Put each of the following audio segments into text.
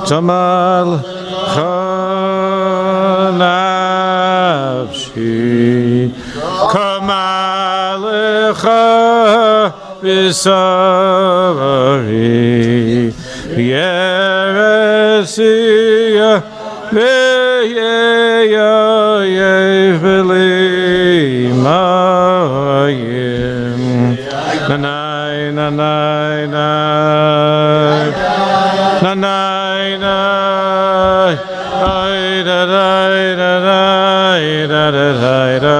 Tamal Chanafshi Kama Bisari Yeresia Veyeya Yeveli Mayim Nanai Nanai Nanai Nanai Nanai Da da da da da da da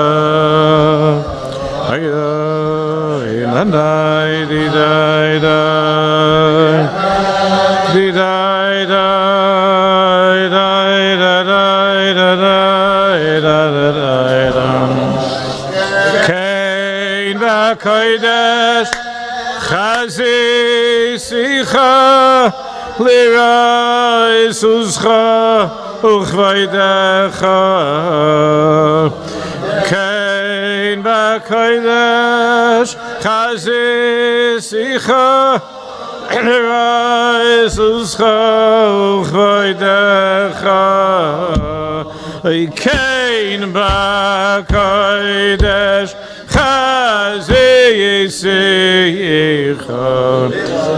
Kodesh Chazi Sicha Lirai Suscha Uchvaidecha Kein Kodesh Chazi Sicha Lirai Suscha Uchvaidecha Kein Kodesh Yiseicha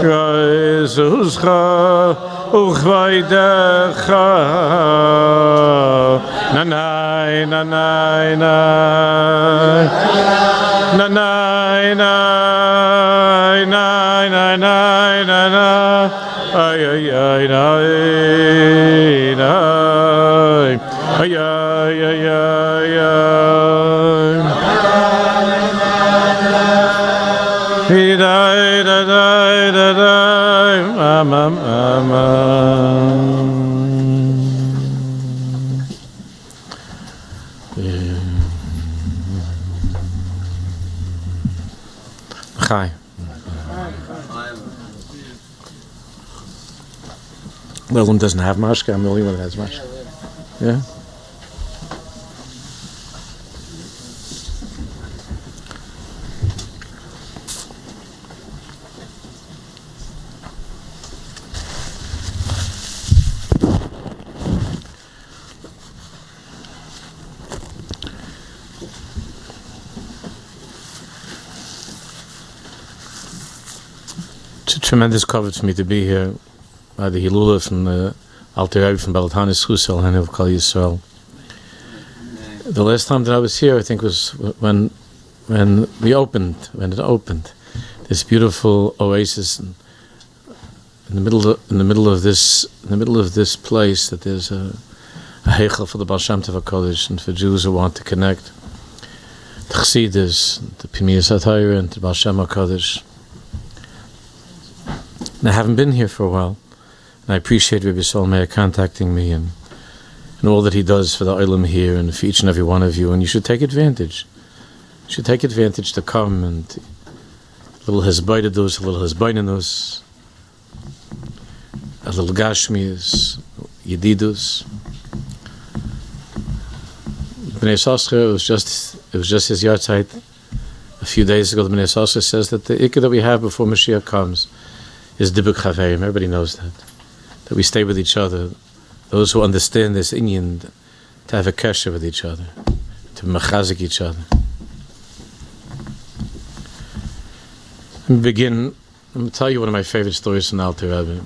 Reisuscha Uchvaidecha Nanai Nanai Nanai Nanai Nanai Nanai Nanai Nanai Ay ay ay ay ay ay ay ay Hi. Well, one doesn't have mashka. I'm the only one that has mashka. Yeah. It's a tremendous cover for me to be here. The Hilula from the Alter Rebbe from Baal Hatanya Schusel and of Kol Yisrael. The last time that I was here, I think, was when it opened. This beautiful oasis in the middle of this place. That there's a heichel for the Baal Shem Tov HaKodesh and for Jews who want to connect. The Chassidus, the Pnimius HaTorah, and the Baal Shem HaKodesh. And I haven't been here for a while, and I appreciate Rabbi Solmeir contacting me and all that he does for the Olam here and for each and every one of you. And you should take advantage. You should take advantage to come and a little hezbaidadus, a little hezbainanus, a little gashmius, yedidus. Bnei Yissaschar, it was just his Yahrtzeit a few days ago. The Bnei Yissaschar says that the ikka that we have before Mashiach comes is dibuk chaverim. Everybody knows that we stay with each other. Those who understand this inyan, to have a kesher with each other, to mechazik each other. I'm going to tell you one of my favorite stories from Alter Rebbe.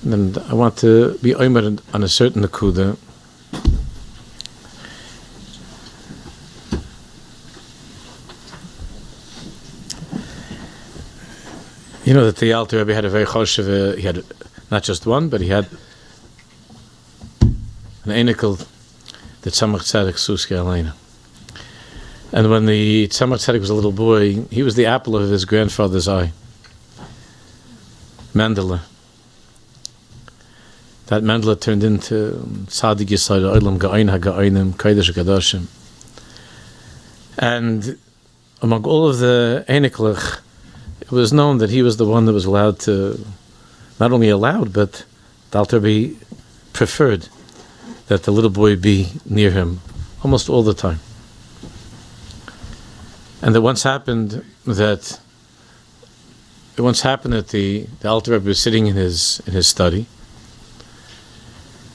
And I want to be oimer on a certain nakuda. You know that the Alter Rebbe had a very choshev. He had not just one, but he had an einikel, the Tzemach Tzedek Suske Aleina. And when the Tzemach Tzedek was a little boy, he was the apple of his grandfather's eye. Mendele. That Mendele turned into Tzadik Yisrael Olam Ga'ain HaGa'ainim Kodesh HaKadoshim. And among all of the einikelach, it was known that he was the one that was allowed to, not only allowed, but the Alter Rebbe preferred that the little boy be near him almost all the time. And it once happened that the Alter Rebbe was sitting in his study,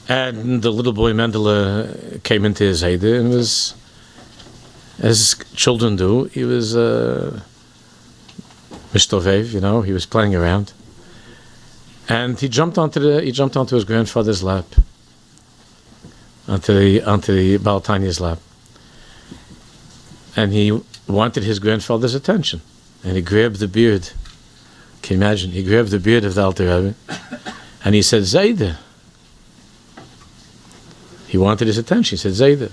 and the little boy Mendele came into his Heder and was, as children do, he was Mishtovev, he was playing around. And he jumped onto his grandfather's lap. Onto the Baal Hatanya's lap. And he wanted his grandfather's attention. And he grabbed the beard. Can you imagine? He grabbed the beard of the Alter Rebbe. And he said, Zayde. He wanted his attention. He said, Zayde.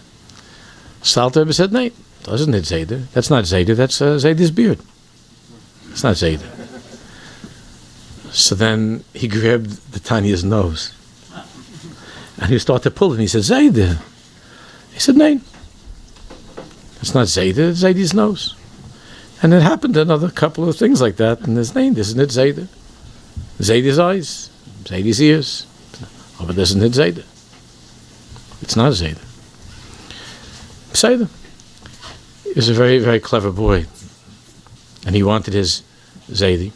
So Alter Rebbe said, no, doesn't it Zayde? That's not Zayde, that's Zayde's beard. It's not Zayde. So then he grabbed the Tanya's nose. And he started pulling. He said, Zayde. He said, no. It's not Zayde, it's Zayde's nose. And it happened another couple of things like that in his name. Isn't it Zayde? Zayde's eyes, Zayde's ears. Oh, but isn't it Zayde? It's not Zayde. Zayde. He was a very, very clever boy. And he wanted his Zayde.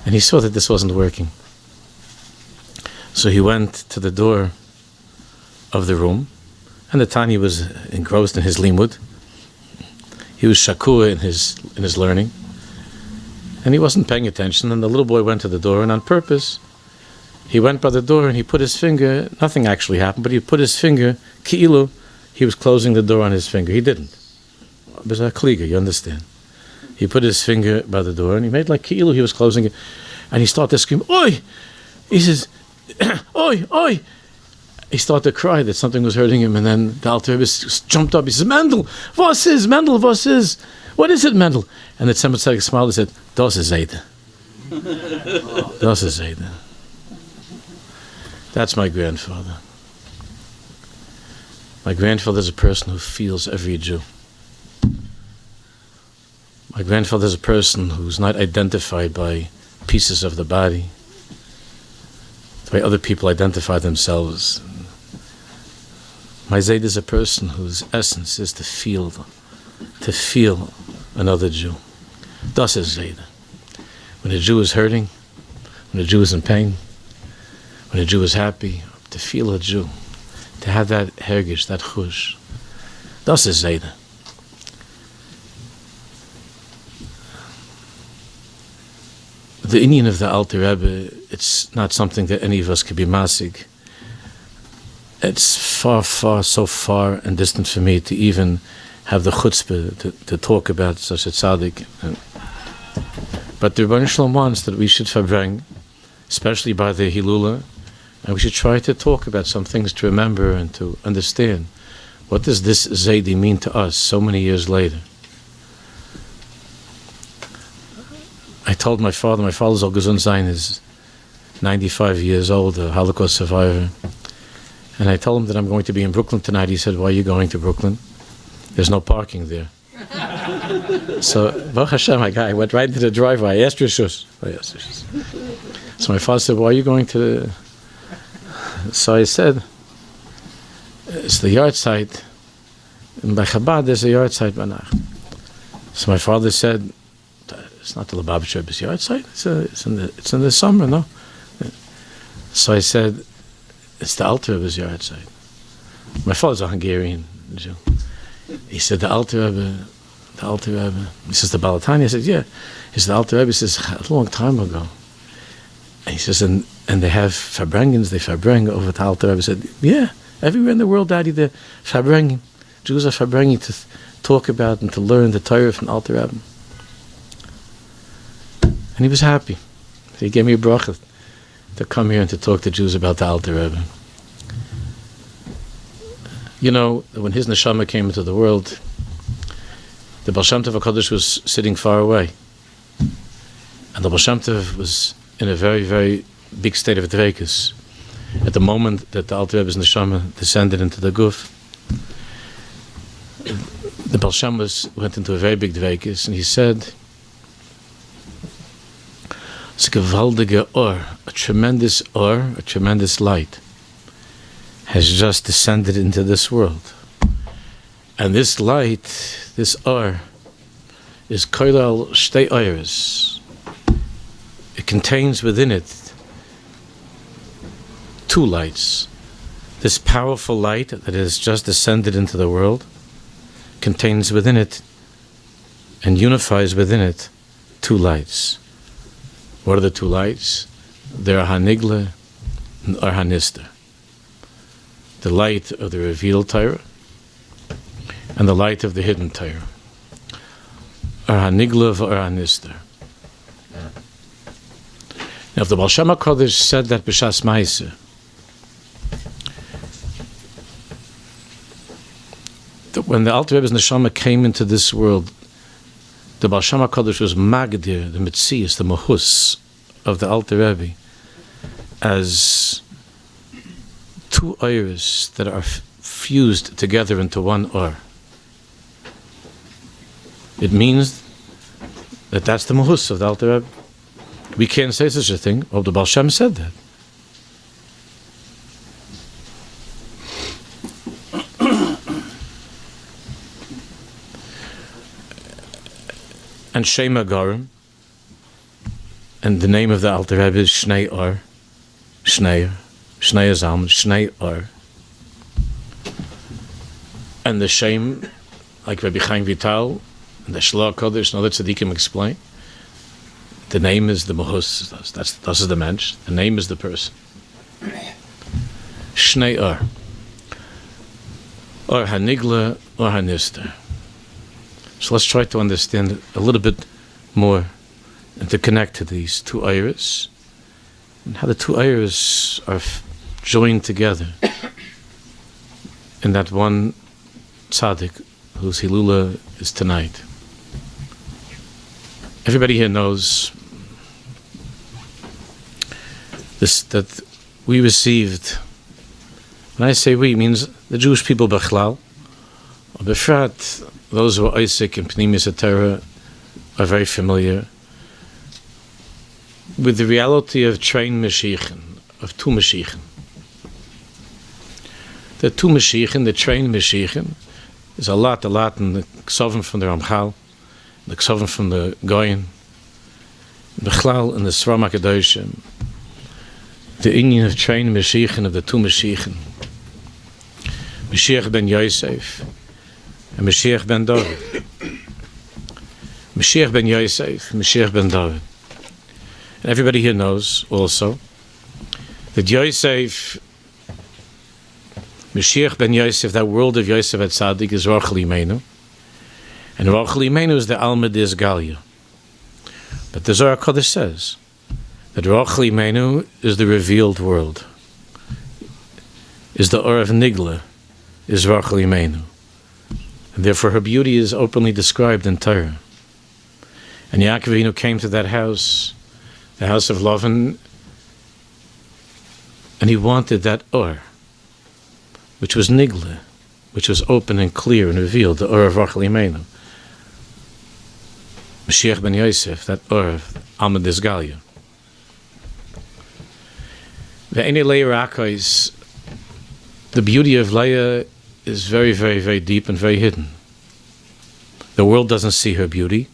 And he saw that this wasn't working. So he went to the door of the room, and the Tanya was engrossed in his limud. He was shakua in his learning, and he wasn't paying attention. And the little boy went to the door, and on purpose, he went by the door and he put his finger. Nothing actually happened, but he put his finger ki'ilu. He was closing the door on his finger. He didn't. It was a kliga, you understand? He put his finger by the door, and he made like ki'ilu. He was closing it, and he started to scream, "Oi!" He says, "Oi, oi!" He started to cry that something was hurting him, and then the Alter Rebbe jumped up. He says, "Mendel, was is? Mendel, was is? What is it, Mendel?" And the Tzemach Tzedek smiled and said, "Das is Zayde. Das is Zayde." That's my grandfather. My grandfather is a person who feels every Jew. My grandfather is a person who's not identified by pieces of the body, the way other people identify themselves. My Zayd is a person whose essence is to feel another Jew. Das is Zayd. When a Jew is hurting, when a Jew is in pain, when a Jew is happy, to feel a Jew, to have that hergish, that chush. Das is Zayd. The Indian of the Alter Rebbe, it's not something that any of us could be masig. It's far, so far and distant for me to even have the chutzpah to talk about such a tzaddik. But the Rebbeinu Shalom wants that we should verbring, especially by the Hilula, and we should try to talk about some things to remember and to understand. What does this Zaydi mean to us so many years later? I told my father's Al Gesund Zayin is 95 years old, a Holocaust survivor. And I told him that I'm going to be in Brooklyn tonight. He said, "Why are you going to Brooklyn? There's no parking there." So, Baruch Hashem, my guy went right into the driveway. I asked Rishus. So my father said, "Why are you going to?" So I said, "It's the Yahrtzeit. And by Chabad, there's a Yahrtzeit Banach." So my father said, "It's not the Lubavitch Rebbe's Yahrtzeit. It's in the summer, no?" So I said, "It's the Alter Rebbe's Yahrtzeit." My father's a Hungarian Jew. He said, the Alter Rebbe. He says, "The Baal Hatanya." I said, "Yeah." He said, "The Alter Rebbe." He says, "A long time ago." And he says, and they have Farbrengens, they Farbreng over the Alter Rebbe. I said, "Yeah, everywhere in the world, Daddy, they're Farbrenging. Jews are Farbrenging to talk about and to learn the Torah from Alter Rebbe." And he was happy. So he gave me a bracha to come here and to talk to Jews about the Alter Rebbe. You know, when his neshama came into the world, the Baal Shem Tov HaKadosh was sitting far away. And the Baal Shem Tov was in a very, very big state of dveikus. At the moment that the Alter Rebbe's neshama descended into the guf, the Baal Shem went into a very big dveikus, and he said, "It's a gewaldige or, a tremendous light has just descended into this world. And this light, this or, is koilal shtei oiris. It contains within it two lights. This powerful light that has just descended into the world contains within it and unifies within it two lights. What are the two lights? They're Niglah and Nistar. The light of the revealed Torah and the light of the hidden Torah. Niglah Nistar. Now, if the Baal Kodesh said that b'shas Ma'aseh, that when the Alter Rebbe's neshama came into this world, the Baal Kodesh was magdir, the mitzias, the mahus of the Alter Rebbe, as two iris that are fused together into one or. It means that that's the mahus of the Alter Rebbe. We can't say such a thing. Oh, the Baal Shem said that. And Shema Garim, and the name of the Alter Rebbe is Shnei Or, Shnei Zalman, Shnei Or. And the Shem, like Rabbi Chaim Vital, and the Shloah Kodesh, and other tzaddikim explain, the name is the Mahus, that's the mensch, the name is the person. Shnei Or Niglah, or Nistar. So let's try to understand a little bit more and to connect to these two iris and how the two iris are joined together in that one tzaddik whose Hilula is tonight. Everybody here knows this, that we received, when I say we, it means the Jewish people Bechlal, or Befrat, those who are Isaac and Pneumius Torah are very familiar with the reality of trained Mashiach, of two Mashiach. The two Mashiach, the trained Mashiach, is a lot in the Ksovim from the Ramchal, the Ksovim from the Goyen, Bechlal in the Sram HaKadoshim, the union of trained Mashiach of the two Mashiach, Mashiach ben Yosef, and Mashiach ben David. Mashiach ben Yosef, Mashiach ben David. And everybody here knows also that Yosef, Mashiach ben Yosef, that world of Yosef at Tzaddik is Rachel Imenu. And Rachel Imenu is the Alma Dis Galia. But the Zohar Kodesh says that Rachel Imenu is the revealed world. Is the Or of Niglah, is Rachel Imenu. And therefore her beauty is openly described in Torah. And Yaakov Avinu came to that house, the house of Lavan, and he wanted that Or, which was Niglah, which was open and clear and revealed, the Or of Rachel Imenu. Mashiach ben Yosef, that Or of Alma Dis Galia. The beauty of Leah is very, very, very deep and very hidden. The world doesn't see her beauty.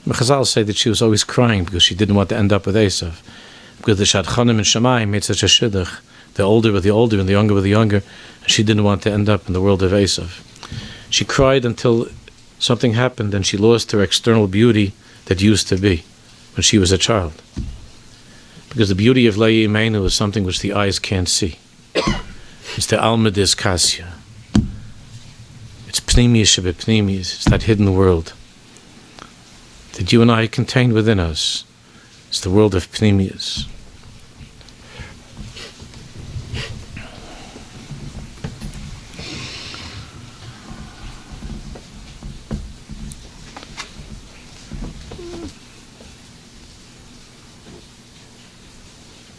The Chazal say that she was always crying because she didn't want to end up with Esav. Because the Shadchanim and Shammai made such a shidduch, the older with the older and the younger with the younger, and she didn't want to end up in the world of Esav. She cried until something happened and she lost her external beauty that used to be when she was a child. Because the beauty of Leah Imenu is something which the eyes can't see. It's the Alma Dis Kasya. It's Pneumius Shebepneumius. It's that hidden world that you and I contain within us. It's the world of Pneumius.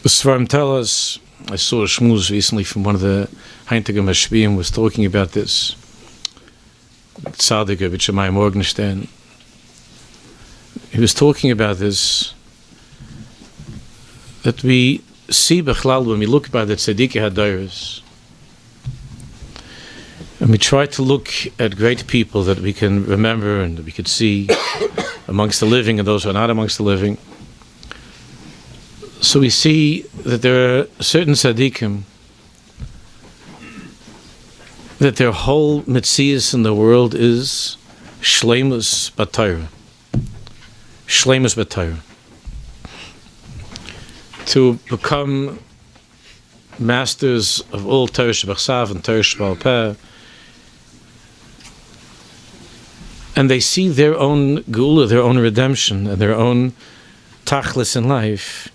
The Svarim tell us, I saw a shmuz recently from one of the Heintige Mashbiim was talking about this. Tzaddik Rabbi Shemai Morgenstern. He was talking about this, that we see Bechlal when we look by the Tzaddikim Hadairos, and we try to look at great people that we can remember and that we could see amongst the living and those who are not amongst the living. So we see that there are certain tzaddikim that their whole mitzias in the world is shleimus b'Torah, shleimus b'Torah, to become masters of all Torah shebachsav and Torah shebal peh, and they see their own geula, their own redemption, and their own tachlis in life,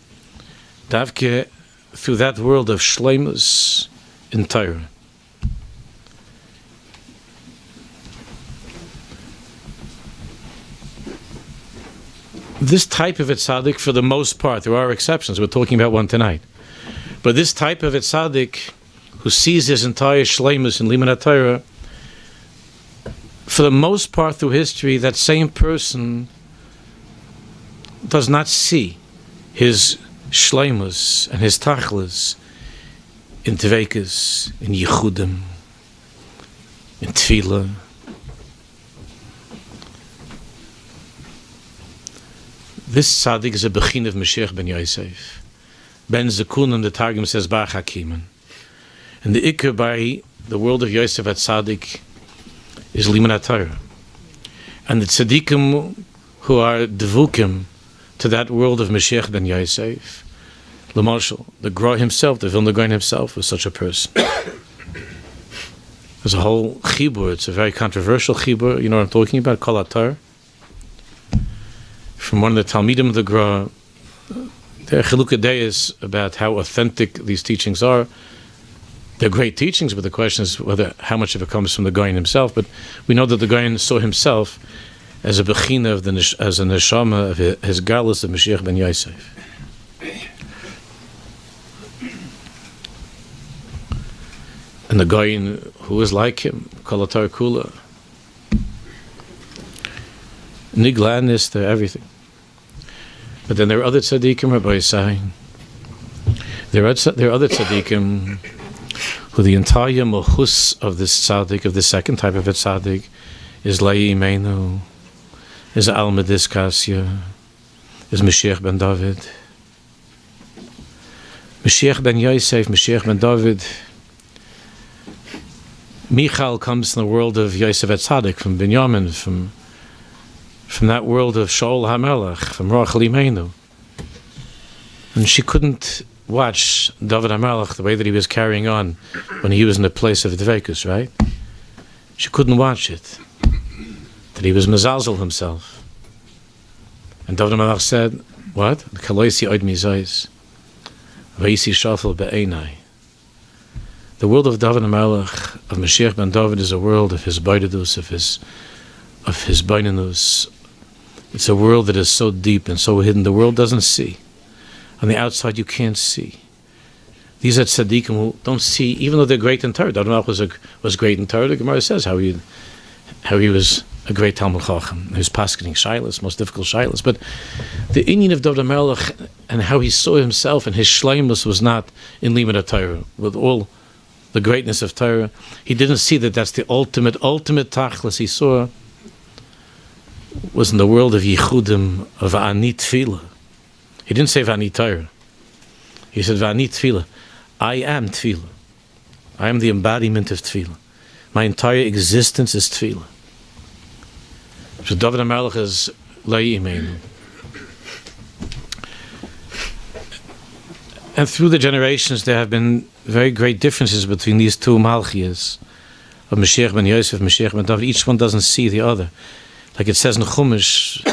davke through that world of shleimus in Torah. This type of tzaddik, for the most part, there are exceptions, we're talking about one tonight, but this type of tzaddik who sees his entire shleimus in Limud HaTorah, for the most part through history, that same person does not see his shleimus and his tachlis in teveikas, in yichudim, in tefillah. This tzaddik is a bechin of Mashiach ben Yosef. Ben Zekunim, the Targum says, Bar Hakiman. And the Iker by the world of Yosef at tzaddik is Limud HaTorah. And the tzaddikim who are devukim to that world of Mashiach ben Yosef, L'Marshal, the Gra himself, the Vilna Gaon himself, was such a person. There's a whole chibur, it's a very controversial chibur, you know what I'm talking about, Kol HaTorah. From one of the Talmidim of the Gra, there are chilukei deis about how authentic these teachings are. They're great teachings, but the question is whether how much of it comes from the Gaon himself. But we know that the Gaon saw himself as a bechina of as a neshama of his galus of Mashiach ben Yosef. And the Gaon who was like him, Kol HaTorah Kula, Niglah and Nistar, everything. But then there are other tzaddikim, Rabbi is saying, there are other tzaddikim who the entire mohus of this tzaddik, of the second type of a tzaddik, is Lai Imenu, is Alma Diskasya, is Mashiach ben David. Mashiach ben Yosef, Mashiach ben David. Michal comes from the world of Yosef at tzaddik, from Binyamin, from that world of Shaul HaMelech, from Rachel Imenu. And she couldn't watch David HaMelech the way that he was carrying on when he was in the place of Dveikus, right? She couldn't watch it. That he was mezalzel himself. And David HaMelech said, what? Kaloisi oid mizayis, v'isi shafel be'enai. The world of David HaMelech, of Mashiach ben David, is a world of his baidadus, of his bainanus. It's a world that is so deep and so hidden, the world doesn't see. On the outside, you can't see. These are tzaddikim who don't see, even though they're great in Torah. David HaMelech was great in Torah. The Gemara says how he was a great Talmud Chacham. He was paskening shilas, most difficult shilas. But the inyan of David HaMelech and how he saw himself and his shleimus was not in Limud HaTorah. With all the greatness of Torah, he didn't see that that's the ultimate tachlis. He saw was in the world of yichudim, of ani tefillah. He didn't say v'ani Torah. He said v'ani tefillah. I am tefillah. I am the embodiment of tefillah. My entire existence is tefillah. So David HaMelech is Lai Imenu. And through the generations there have been very great differences between these two Malchias of Mashiach ben Yosef, Mashiach ben David. Each one doesn't see the other. Like it says in Chumash,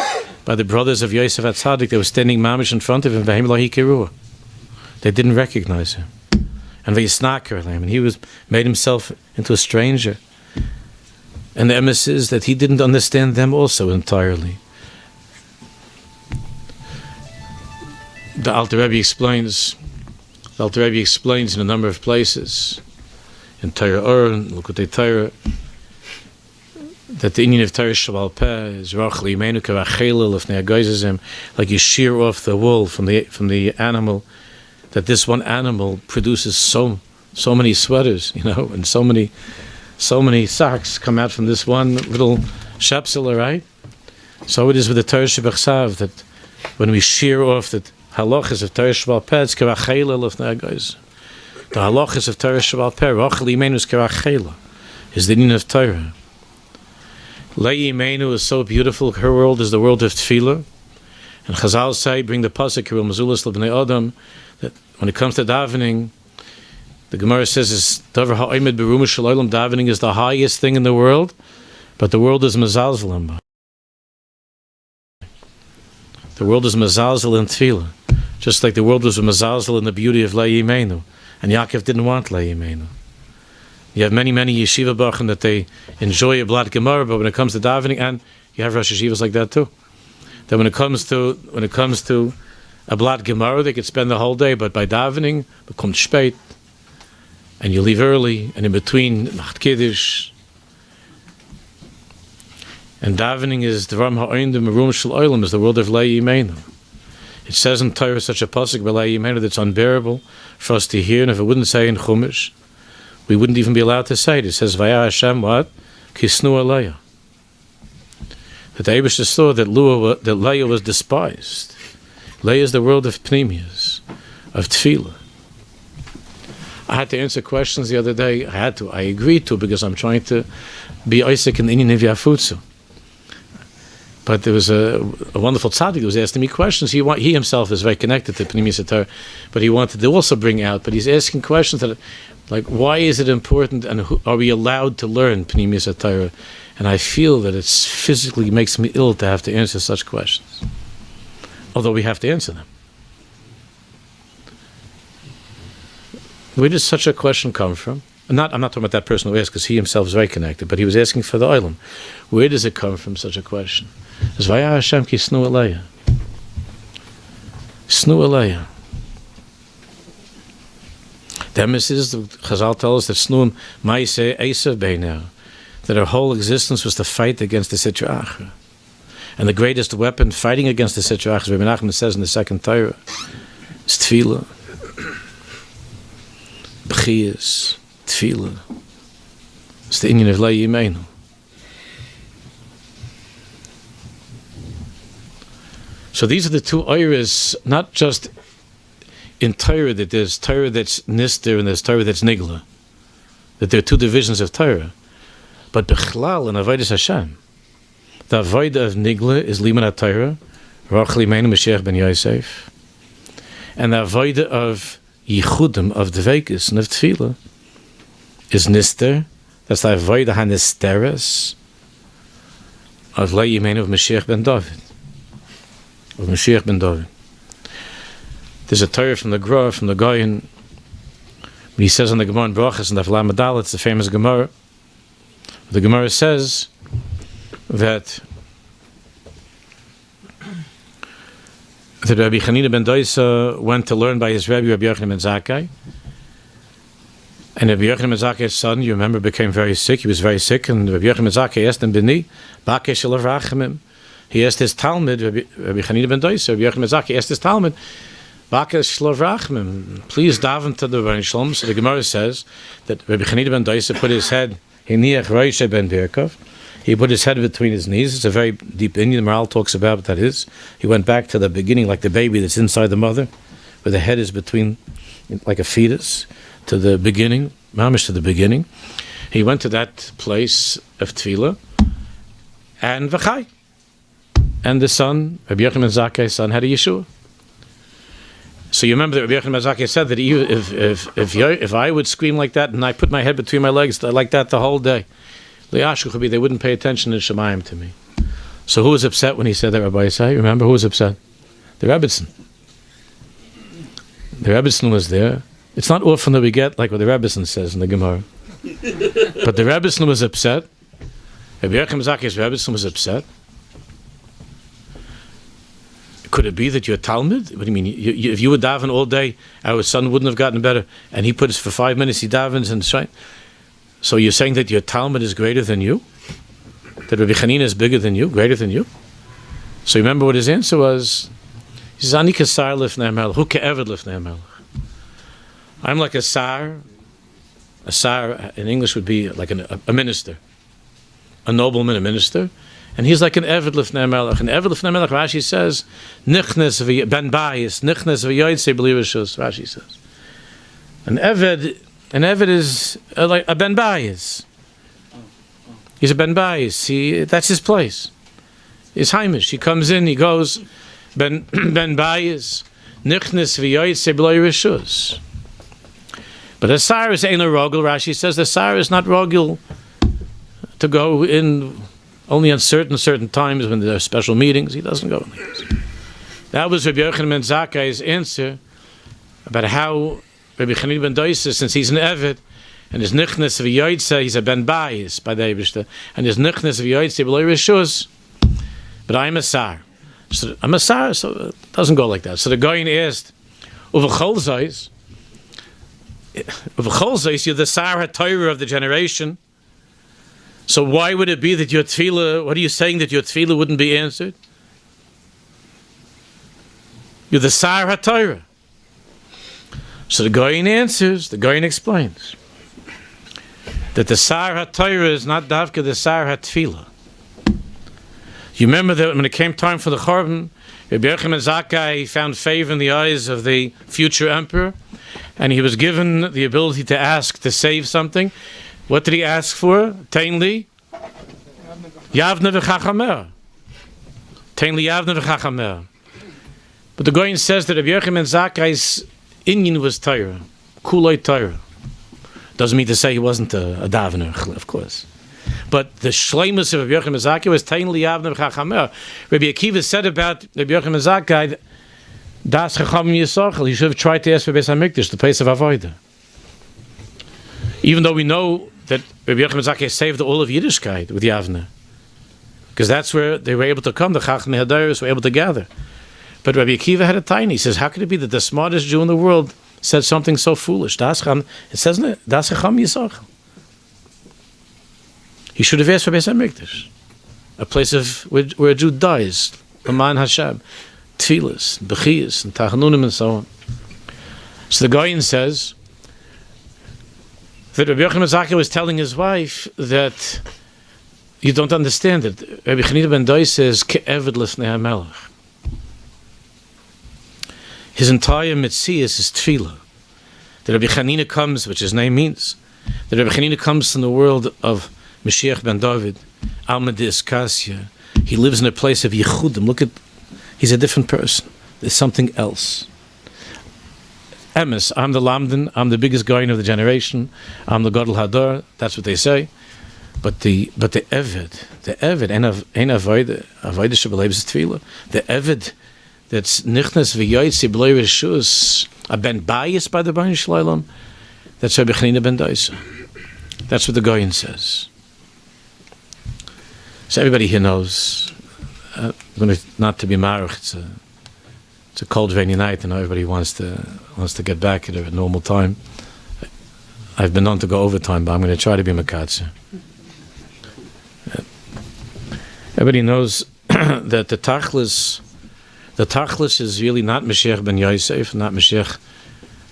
by the brothers of Yosef at tzaddik, they were standing mamish in front of him. They didn't recognize him. And and he made himself into a stranger. And the emes is that he didn't understand them also entirely. The Alter Rebbe explains in a number of places, in Torah Or, in Likutei Torah, that the inyan of Torah Shabal Peh is Rachel Imenu Kavachela Lefnei Hagoyzim, like you shear off the wool from the animal, that this one animal produces so many sweaters, and so many socks come out from this one little shepsela, right? So it is with the Torah Shebachsav, that when we shear off the halachas of Torah Shabal Peh, it's Kavachela Lefnei Hagoyzim. The halachas of Torah Shabal Peh, Rachel Imenu is Kavachela, is the inyan of Torah. Lai Imenu is so beautiful. Her world is the world of tefillah. And Chazal say, bring the pasuk, Kirul Mazulas L'bnei Adam, that when it comes to davening, the Gemara says, is Davar ha'omed berumas shel olam, davening is the highest thing in the world, but the world is mezalzelim. The world is mezalzel in tefillah, just like the world was mezalzel in the beauty of Le'imenu, and Yaakov didn't want Le'imenu. You have many yeshiva bachim that they enjoy a blad Gemara, but when it comes to davening, and you have Rosh Yeshivas like that too, that when it comes to a blad Gemara, they could spend the whole day, but by davening, become spät, and you leave early, and in between Nacht Kiddush. And davening is the Ram Ha'oindim Merum Shel Olam, is the world of Le'imenu. It says in Torah such a pasuk by Le'imenu that's unbearable for us to hear, and if it wouldn't say in Chumash, we wouldn't even be allowed to say it. It says Vaya Hashem what? Kisnu Aleya. That the Eibusha saw that Leah was despised. Leah is the world of Pnimius, of Tefillah. I had to answer questions the other day. I agreed to, because I'm trying to be Isaac in the Inyan of Yafutsu. But there was a wonderful tzaddik who was asking me questions. He himself is very connected to Pnimius Torah, but he wanted to also bring out, but he's asking questions that, like, why is it important, and are we allowed to learn Pnimius Torah? And I feel that it physically makes me ill to have to answer such questions, although we have to answer them. Where does such a question come from? I'm not talking about that person who asked, because he himself is very connected, but he was asking for the Olam. Where does it come from, such a question? It's Vaya Hashem ki snu aleya. Snu aleya. The emphasis, the Chazal tells us that snuim ma'aseh esav beinah, that our whole existence was to fight against the Sitra Achra. And the greatest weapon fighting against the Sitra Achra, as Rabbi Nachman says in the second Torah, is tefillah. B'chiyas, tefillah. It's the Inyan of Le'imenu. So these are the two ayras, not just in Torah, that there's Torah that's Nistar and there's Torah that's Niglah. That there are two divisions of Torah. But Bechlal in Avodas Hashem, the Avodah of Niglah is Liman HaTorah, Rach Limeinu Mashiach ben Yosef. And the Avodah of Yichudim, of Dveikus and of Tefillah, is Nistar. That's the Avodah HaNisteres of Le'imenu of Mashiach ben David. Of Mashiach ben David. There's a Torah from the Gra, from the Goyen, he says on the Gemara in Brachas, and the Aflam Adal, it's the famous Gemara. The Gemara says that Rabbi Chanina ben Doisa went to learn by his Rabbi Yochanan ben Zakkai, and Rabbi Yochanan ben Zakkai's son, you remember, became very sick. He was very sick, and Rabbi Yochanan ben Zakkai asked him, Bini, Bakeh shel Rachamim. He asked his Talmud, Rabbi Chanina ben Doisa, Rabbi Yochanan ben Zakkai asked his Talmud, Bakeh shel Rachamim, please daven to the Rebbeinu Shalom. So the Gemara says that Rabbi Chanina ben Doisa put his head, Hiniach Roishe ben Birkov, he put his head between his knees. It's a very deep Indian. Maral talks about what that is. He went back to the beginning, like the baby that's inside the mother, where the head is between, like a fetus, to the beginning, mamish to the beginning. He went to that place of Tefillah, and V'chai. And the son, Rabbi Yochanan ben Zakkai's son, had a Yeshua. So you remember that Rabbi Yochanan ben Zakkai said that if I would scream like that and I put my head between my legs like that the whole day, they wouldn't pay attention in Shemayim to me. So who was upset when he said that, Rabbi Yisai? Remember who was upset? The Rebbetzin. The Rebbetzin was there. It's not often that we get like what the Rebbetzin says in the Gemara. But the Rebbetzin was upset. Rabbi Yochanan ben Zakkai's Rebbetzin was upset. Could it be that you're Talmud? What do you mean? If you would daven all day, our son wouldn't have gotten better. And he puts for 5 minutes, he davens and shine. So you're saying that your Talmud is greater than you? That Rabbi Chanina is bigger than you, greater than you? So you remember what his answer was? He says, Ani kasar lifnei melech, hu ke'eved lifnei melech. I'm like a sar. A sar in English would be like a minister. A nobleman, a minister. And he's like an Eved Lifnei Melech. An Eved Lifnei Melech, Rashi says, Nichnes ben Bayis, Nichnes v'yoytzei b'livashos, Rashi says. An Eved is like a ben Bayis. He's a ben Bayis. That's his place. He's Heimish. He comes in, he goes, ben bayis, nichnes v'yoytze b'loy rishus. But the sar is ain't a rogel. Rashi says the sar is not rogel to go in only on certain times when there are special meetings. He doesn't go in these. That was Rabbi Yochanan ben Zakkai's answer about how Rabbi Chanina ben Doisa, since he's an Eved, and his nichnes v'yoytze, he's a ben bayis by the Eibishter, and his nichnes v'yoytze b'loy rishus. But I'm a sar. So I'm a sar, so it doesn't go like that. So the guy asked, Uva Cholzais, you're the Sar HaTorah of the generation. So why would it be that your tefillah, what are you saying, that your tefillah wouldn't be answered? You're the Sar HaTorah. So the Goyin answers, the Goyin explains that the Sar HaTorah is not davka the Sar HaTefillah. You remember that when it came time for the Chorban, Rabbi Yochanan ben Zakkai found favor in the eyes of the future emperor, and he was given the ability to ask to save something. What did he ask for? Tainli Yavne v'chachamer. Tainli Yavne v'chachamer. But the Goyin says that Rabbi Yochanan ben Zakkai's inyan was Torah, kuloi Torah. Doesn't mean to say he wasn't a davener, of course. But the shleimus of Rabbi Yochanan ben Zakkai was Tainli Yavne v'chachamer. Rabbi Akiva said about Rabbi Yochanan ben Zakkai, Das Chacham Yisachel, he should have tried to ask for Beis HaMikdash, the place of Avodah. Even though we know that Rabbi Yochanan ben Zakkai saved all of Yiddishkeit with Yavne, because that's where they were able to come, the Chachmei Hadaros were able to gather. But Rabbi Akiva had a tiny. He says, how could it be that the smartest Jew in the world said something so foolish? It says, Das Chacham Yisachel. He should have asked for Beis HaMikdash, a place of where a Jew dies, Aman Hashem, Tfilas, Bechiyas, and Tachanunim, and so on. So the Goyin says that Rabbi Yochanan ben Zakkai was telling his wife that you don't understand it. Rabbi Chanina ben Doisa says, Ke'eved l'fnei HaMelech. His entire Metzias is Tfilah. That Rabbi Chanina comes, which his name means, that Rabbi Chanina comes from the world of Mashiach ben David, Alma de Iskasya. He lives in a place of Yechudim. Look at, he's a different person. There's something else. Emes, I'm the Lamdan, I'm the biggest guy of the generation, I'm the Gadol Hadar, that's what they say. But the Eved, ein Avodah shebeleibs tefillah. The Eved that's nichnas v'yoytze b'loy rishus, a ben bayis by the Baruch Shalom, that's Rabbi Chanina ben Doisa. That's what the Goyin says. So everybody here knows, not to be married, it's a cold rainy night and everybody wants to get back at a normal time. I've been known to go overtime, but I'm going to try to be makatzer. Everybody knows that the tachlis is really not Mashiach ben Yosef, not Mashiach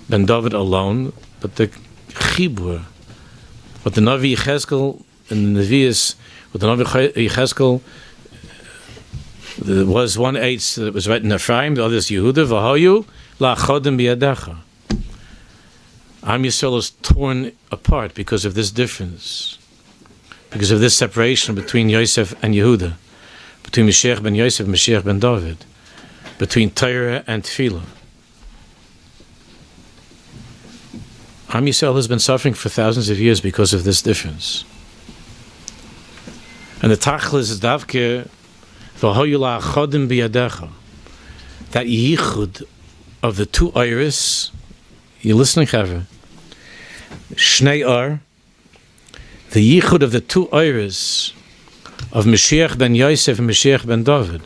ben David alone, but the chibur. What the Navi Yechezkel and the Nevi'is, what the Navi Yechezkel, there was one eighth that was written in Ephraim, the other is Yehuda, v'hayu la'achodim biyadecha. Am Yisrael is torn apart because of this difference, because of this separation between Yosef and Yehuda, between Mashiach ben Yosef and Mashiach ben David, between Torah and Tefillah. Am Yisrael has been suffering for thousands of years because of this difference. And the tachlis is davke v'hayu la'achodim biyadecha. That yichud of the two iris, you listening, Chavre? Shnei Ar, the yichud of the two iris of Mashiach ben Yosef and Mashiach ben David,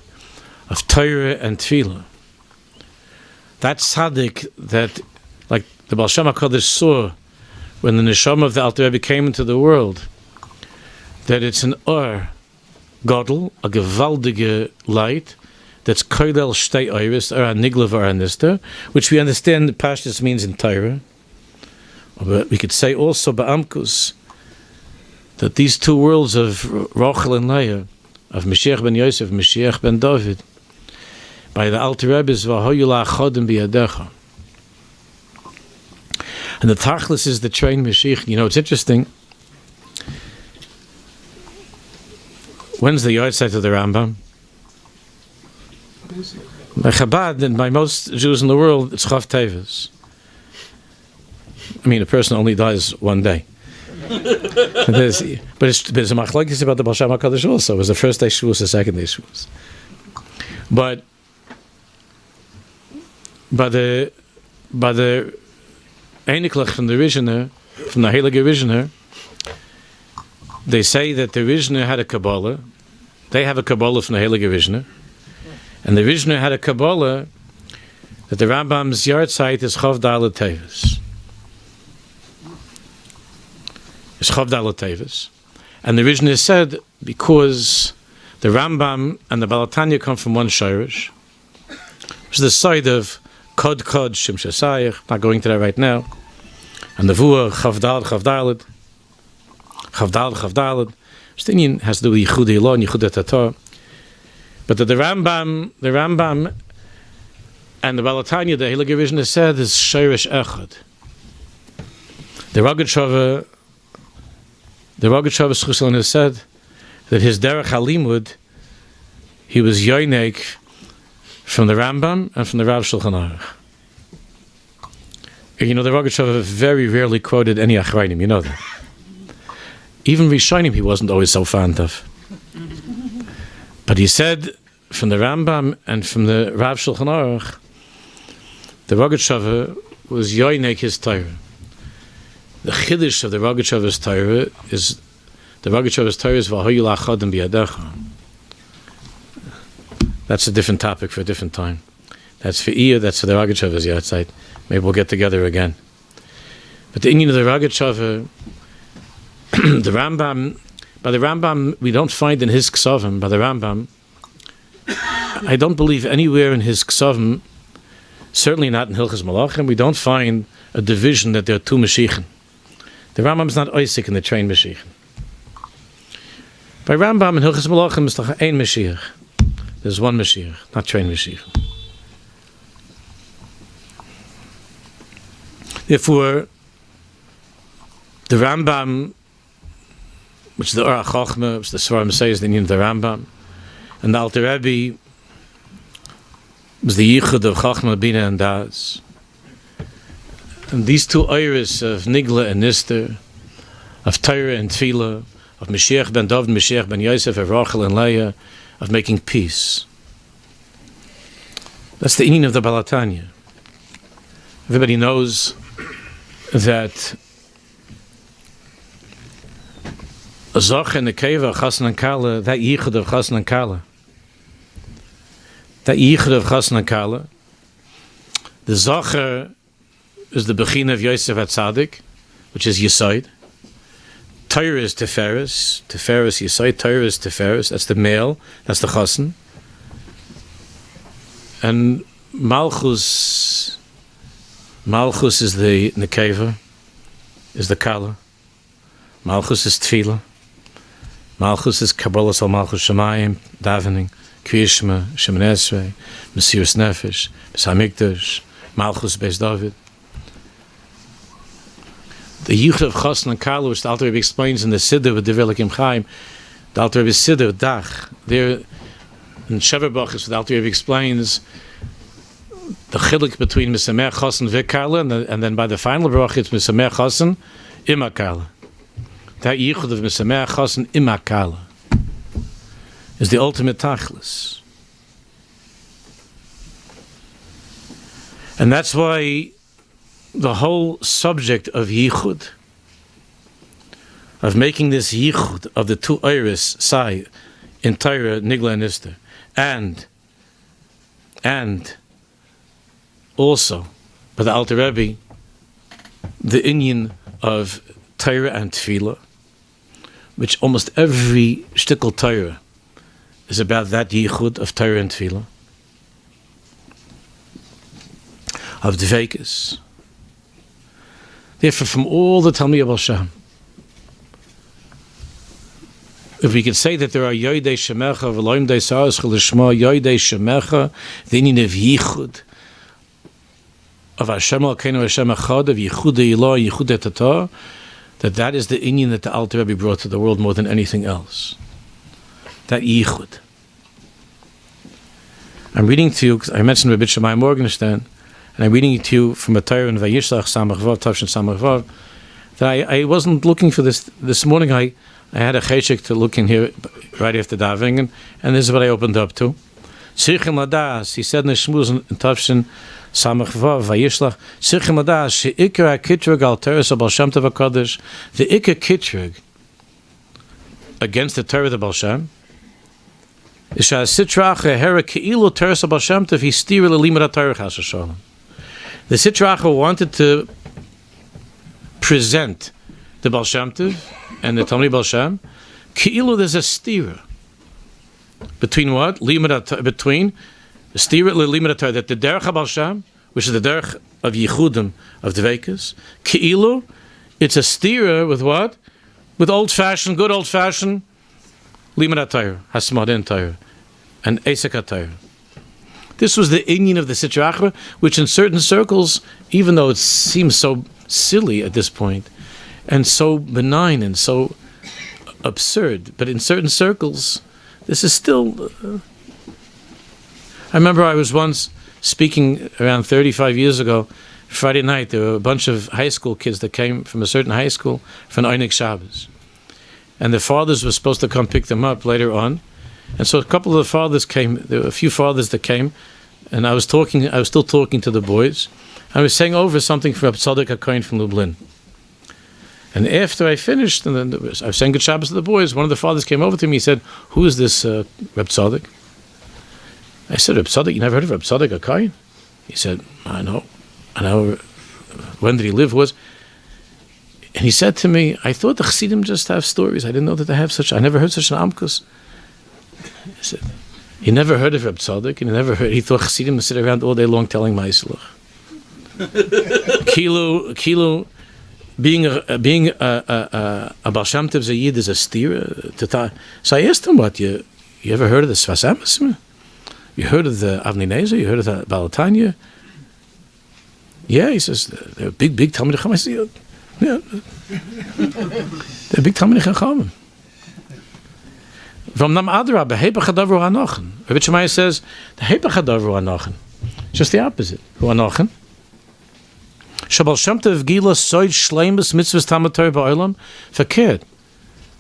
of Torah and Tefillah. That tzaddik that, like the Baal Shem HaKadosh saw when the neshama of the Alter Rebbe came into the world, that it's an Ar Gadol, a gewaldige light, that's koidel shtei iris, or a Niglah and Nistar, which we understand the Pashtus means in Torah. But we could say also ba'amkus that these two worlds of Rachel and Leah, of Mashiach ben Yosef, Mashiach ben David, by the Alter Rebbe is v'hayu la'achodim biyadecha. And the tachlis is the train Mashiach. You know, it's interesting. When's the Yahrtzeit of the Rambam? By Chabad, and by most Jews in the world, it's Chav Teves. I mean, a person only dies one day. but there's a machlokes about the Baal Shem HaKadosh also. It was the first day Shavuos, the second day Shavuos. But by the Intellect from the Rishner, from the Heilige Rishner, they say that the Rishner had a Kabbalah. They have a Kabbalah from the Heilige Rishner. And the Rishner had a Kabbalah that the Rambam's Yahrtzeit is Chav Dalet Teves. It's Chav Dalet Teves. And the Rishner said, because the Rambam and the Baal Hatanya come from one Shirish, which is the side of Kod Shem Shasayach, not going to that right now, and the Vua, Chav Dalet, which the Indian has to do with Yichud Ilah and Yichud Tatar. But the Rambam and the Baal Hatanya, the Heilige Rishner said, is Shirish Echad. The Rogatchover Schussel has said that his Derech Halimud, he was Yoinek from the Rambam and from the Rav Shulchan Aruch. You know, the Rogatchover very rarely quoted any Achrayim, you know that. Even Rishonim he wasn't always so fond of. But he said from the Rambam and from the Rav Shulchan Aruch, the Rogatchover was Yoinek his Torah. The Chiddush of the Rogatchover's Torah is V'hoyu la'achadim b'yadecha. That's a different topic for a different time. That's for Iyah, that's for the Rogatchover's Yahrtzeit. Maybe we'll get together again. But the Indian of the Rogatchover, the Rambam, by the Rambam, we don't find in his Ksavim, by the Rambam, I don't believe anywhere in his Ksavim, certainly not in Hilchos Malachim, we don't find a division that there are two Mashiachim. The Rambam is not Isaac in the train Mashiach. By Rambam and Hilchos Malachim is ein Mashiach. There's one Mashiach, not train Mashiach. Therefore, the Rambam, which is the Orach Chochmah, which the Svarim says, the name of the Rambam, and the Alter Rebbe was the Yichud of Chochmah, Bina, and Das. And these two iris of Niglah and Nistar, of Torah and Tefillah, of Mashiach ben David, Mashiach ben Yosef, of Rachel and Leah, of making peace. That's the meaning of the Baal Hatanya. Everybody knows that a Zoch and a Keva, Chassan and Kala, that Yichud of Chassan and Kala, the Zocher is the Bechina of Yosef HaTzadik, which is Yesod. Torah is Tiferes, Yesod, Torah is Tiferes, that's the male, that's the Chassan. And Malchus is the Nekeva, is the Kala. Malchus is Tefillah. Malchus is Kabbalah Sal Malchus Shemayim, davening, Kriyishma, Shemin Esrei, Mesiras Nefesh, Beis HaMikdash, Malchus Beis David. The Yichud of Chassan and Kala, which the Alter Rebbe explains in the Siddur with Divrei Elokim Chaim, the Alter Rebbe Siddur, Dach, there in Shever Brachos, the Alter Rebbe explains the chiluk between Misamer Chassan V'Kala, and then by the final Brach, it's Misamer Chassan Ima Kala. That Yichud of Misamer Chassan Ima Kala is the ultimate tachlis. And that's why the whole subject of Yichud, of making this Yichud of the two iris side in Torah, Niglah and Nistar, and also by the Alter Rebbe, the inyan of Torah and Tefillah, which almost every shtickle Torah is about that Yichud of Torah and Tefillah, of Dveikus. Therefore, from all the Talmidei Baal Shem, if we could say that there are Yoidei Shemecha, V'loim Dei Sa'as Chalishma, Yoidei Shemecha, the inyan of Yichud, of Hashem Elokeinu Hashem Echad, of Yichud Ilah, Yichud Tatar, that is the inyan that the Alter Rebbe brought to the world more than anything else. That Yichud. I'm reading to you, because I mentioned Rabbi Shammai Morgenstern, and I'm reading to you from a Torah in Vayishlach Samach Vav, Tavshin Samach Vav, that I wasn't looking for this morning. I had a cheshik to look in here right after davening, and this is what I opened up to. Tzirchen Ladas, he said in the Shmuz in Tavshin Samach Vav, Vayishlach, Tzirchen Ladas, she'ikar ha'kitrug al teres ha-Baal Shem Tov HaKadosh, the ikar kitrug against the Torah of the Baal Shem, is she'asitracha hera ke'ilu teres ha-Baal Shem Tov histira lelimud ha-Torah chas v'shalom. The Sitracha wanted to present the Baal Shem Tov and the Talmidei Baal Shem ke'ilu there's a stira between what? Between the stira lelimud ha-Torah, that the derech ha-Baal Shem, which is the derech of yichudim, of dveikus, ke'ilu, it's a stira with what? With old-fashioned, good old-fashioned limud ha-Torah, hasmadin Torah, and esek ha-Torah. This was the inyan of the Sitra Achra, which in certain circles, even though it seems so silly at this point, and so benign and so absurd, but in certain circles, this is still... I remember I was once speaking around 35 years ago, Friday night, there were a bunch of high school kids that came from a certain high school for an Einik Shabbos. And the fathers were supposed to come pick them up later on. And so a couple of the fathers came, there were a few fathers that came, and I was still talking to the boys. I was saying over something from Tzaddik HaKohen from Lublin. And after I finished, and then I was saying good Shabbos to the boys, one of the fathers came over to me, he said, "Who is this Reb Tzaddik?" I said, "Reb Tzaddik, you never heard of Reb Tzaddik HaKohen?" He said, "I know. When did he live?" And he said to me, "I thought the Chassidim just have stories. I didn't know that they have such. I never heard such an amkus." He said, he never heard of Reb Tzaddik, and he thought Chassidim sit around all day long telling Ma'aslach. Kilo, being a Baal Shem Tov Zayid is a stira. So I asked him, "What you ever heard of the Sfas Emes? You heard of the Avnei Nezer? You heard of the Baal Hatanya?" "Yeah," he says, "they're big Talmidei Chacham." I said, "Yeah, they're big Talmidei Chacham." From Nam Adra, Behepach Hadavar Hanochen. Rabbi Shammai says, the Hepach Hadavar Hanochen. Just the opposite. Hu Hanochen. Shabal Shem Tov Gila Soid Shleimus Mitzvahs Talmud Torah Ba'olam. Verkehrt.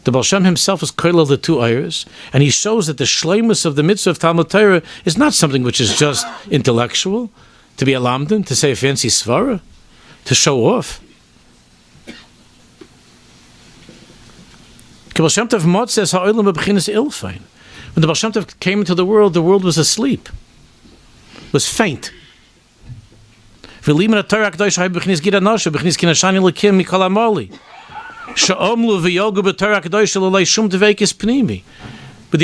The Baal Shem himself is koil of the two ayers, and he shows that the shleimus of the mitzvah of Talmud Torah is not something which is just intellectual, to be a lamdan, to say a fancy svara, to show off. When the Baal Shem Tov came into the world was asleep, was faint. With the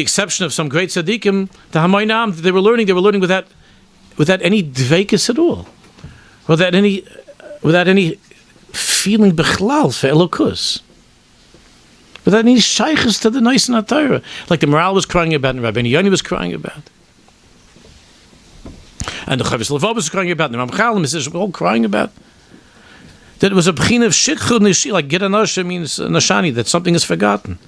exception of some great tzaddikim, the Hamayim, they were learning without any dveikus at all, without any feeling bechlal for elokus. Without any shaykhs to the nice and Torah, like the Moral was crying about, and Rabbi Yoni was crying about, and the Chavis Levov was crying about, and the Ramchalim is all crying about. That it was a b'chin of shikhu nishi, like get anasha means nashani, that something is forgotten.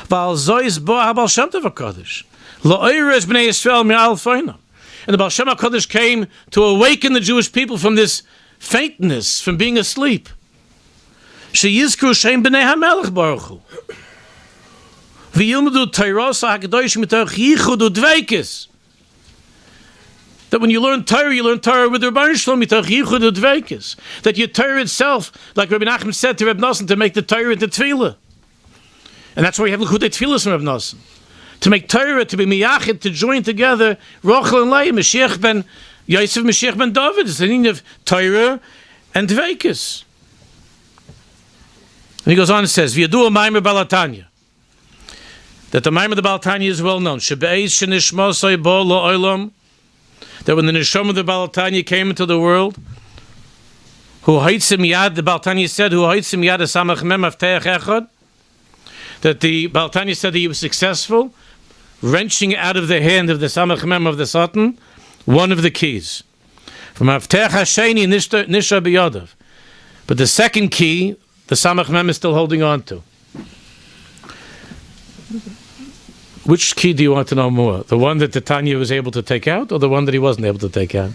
Val zois bo Baal Shem Tov HaKadosh la'oires b'nei Yisrael mi'al feina, and the Baal Shem HaKadosh came to awaken the Jewish people from this faintness, from being asleep. Sheyizkru Shem b'nei HaMelech Baruch Hu. V'yilmudu Teiros HaKadosh mitoch yichud udveikis. That when you learn Torah with the Rebbeinu Shalom mitoch yichud udveikis. That your Torah itself, like Rabbi Nachman said to Reb Nosson, to make the Torah into tefillah. And that's why we have L'chutei Tefillas from Reb Nosson. To make Torah, to be miyachid, to join together Rochel and Leah, Mashiach ben Yosef, Mashiach ben David. It's the meaning of Torah and dveikis. And he goes on and says, "V'yadu Maimer Baal Hatanya." That the Maimer of the Baal Hatanya is well known. Shebeis shenishmosai bo la'olam. That when the neshama of the Baal Hatanya came into the world, hu haitzim yad, the Baal Hatanya said, hu haitzim yad asamach mem avteach echad. That the Baal Hatanya said that he was successful, wrenching out of the hand of the samach mem of the Satan one of the keys. From avteach hasheni nisha biyadav. But the second key, the Samach Mem is still holding on to. Which key do you want to know more? The one that the Tanya was able to take out, or the one that he wasn't able to take out?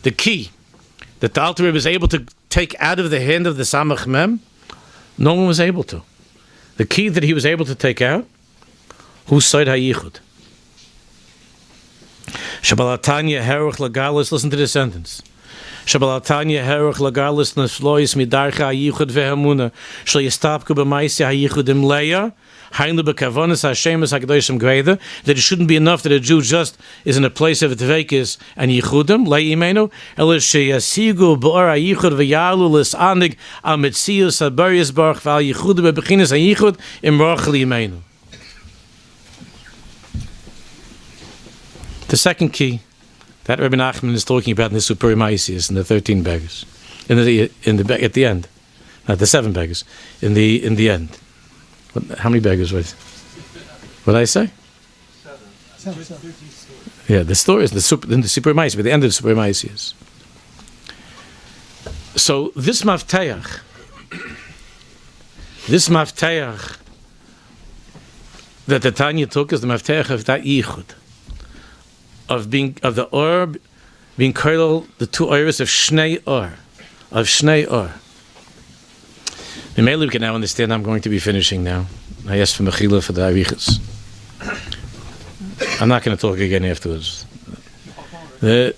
The key that the Alter Rebbe was able to take out of the hand of the Samach Mem, no one was able to. The key that he was able to take out, who said Hayichud? Baal Hatanya herach lagalis. Listen to this sentence. Baal Hatanya herach lagalis neflois midarcha hayichud vehamuna shel yistapku b'maisi hayichud im leya hainu b'kavonis hashemus hakadoshim greida. That it shouldn't be enough that a Jew just is in a place of tvekis and yichudim leimenu ela sheyasigu b'or hayichud v'yalu lisanig al mitzius habariyas baruch v'al yichud bebechinas hayichud im roch leimenu. The second key that Rabbi Nachman is talking about in the Superior Maisius, in the 13 beggars, at the end, not the 7 beggars, in the end. How many beggars was? What did I say? 7. Yeah, the story is in the Superior Maisius, but the end of the Superior Maisius. So this mafteach that the Tanya took is the mafteach of that yichud. Of the or being called the 2 oiros of Shnei Or. Maybe we can now understand. I'm going to be finishing now. I asked for Mechila for the Arichas. I'm not going to talk again afterwards. The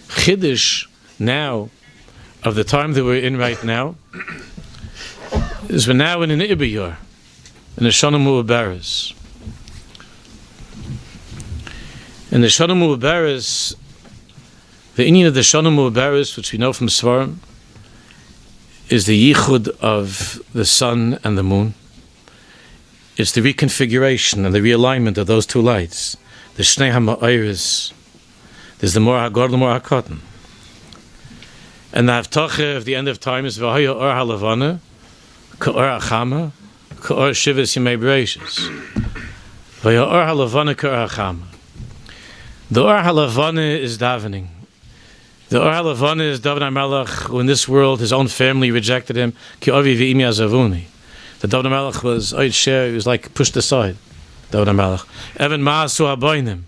Chiddush now of the time that we're in right now is we're now in an Ibiyur, in a Shana Mu'abaris. In the Shana Mu'abaris, the inyan of the Shana Mu'abaris, which we know from Svarim, is the yichud of the sun and the moon. It's the reconfiguration and the realignment of those 2 lights. The Shnei HaMa'ayris, there's the Mor HaGor, the Mor HaKatan. And the Haftacha of the end of time is V'haya Or HaLavana, Ka'or HaChama, Ka'or Shivas Yemei Bereishis. V'haya Or HaLavana, Ka'or HaChama. The Or HaLavana is davening. The Or HaLavana is David HaMelech, who in this world his own family rejected him. Ki avi v'imi azavuni. The David HaMelech was Oid Sher, he was like pushed aside. David HaMelech. Evan Ma'asu Abaynim.